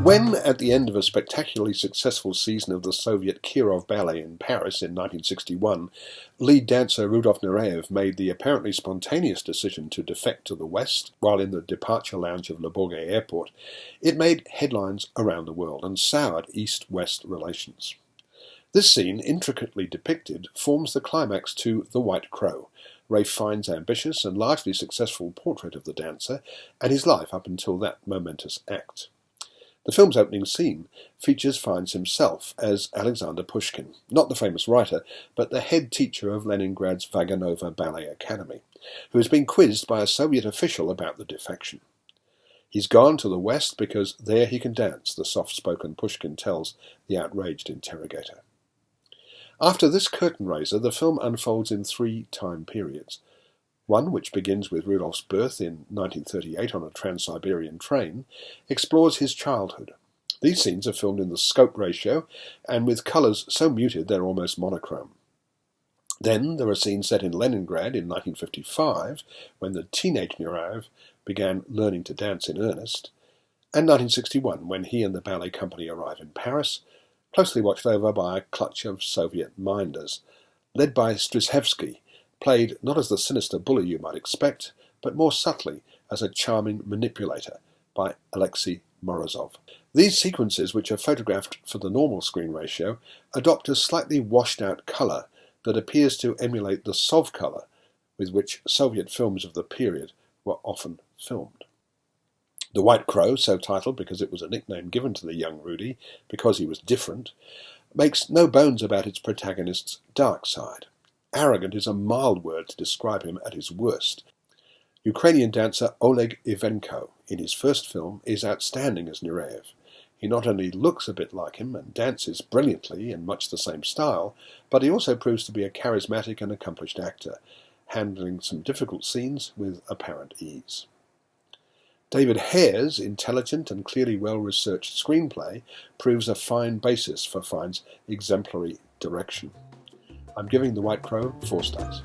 When, at the end of a spectacularly successful season of the Soviet Kirov Ballet in Paris in 1961, lead dancer Rudolf Nureyev made the apparently spontaneous decision to defect to the West while in the departure lounge of Le Bourget Airport, it made headlines around the world and soured East-West relations. This scene, intricately depicted, forms the climax to The White Crow, Ralph Fiennes' ambitious and largely successful portrait of the dancer and his life up until that momentous act. The film's opening scene features Fiennes himself as Alexander Pushkin, not the famous writer, but the head teacher of Leningrad's Vaganova Ballet Academy, who has been quizzed by a Soviet official about the defection. He's gone to the West because there he can dance, the soft-spoken Pushkin tells the outraged interrogator. After this curtain raiser, the film unfolds in 3 time periods. One, which begins with Rudolph's birth in 1938 on a Trans-Siberian train, explores his childhood. These scenes are filmed in the scope ratio and with colours so muted they're almost monochrome. Then there are scenes set in Leningrad in 1955, when the teenage Nureyev began learning to dance in earnest, and 1961, when he and the ballet company arrive in Paris, closely watched over by a clutch of Soviet minders, led by Strizhevsky, played not as the sinister bully you might expect, but more subtly as a charming manipulator by Alexei Morozov. These sequences, which are photographed for the normal screen ratio, adopt a slightly washed-out colour that appears to emulate the Sov colour with which Soviet films of the period were often filmed. The White Crow, so titled because it was a nickname given to the young Rudy because he was different, makes no bones about its protagonist's dark side. Arrogant is a mild word to describe him at his worst. Ukrainian dancer Oleg Ivenko, in his first film, is outstanding as Nureyev. He not only looks a bit like him and dances brilliantly in much the same style, but he also proves to be a charismatic and accomplished actor, handling some difficult scenes with apparent ease. David Hare's intelligent and clearly well-researched screenplay proves a fine basis for Fiennes' exemplary direction. I'm giving The White Crow 4 stars.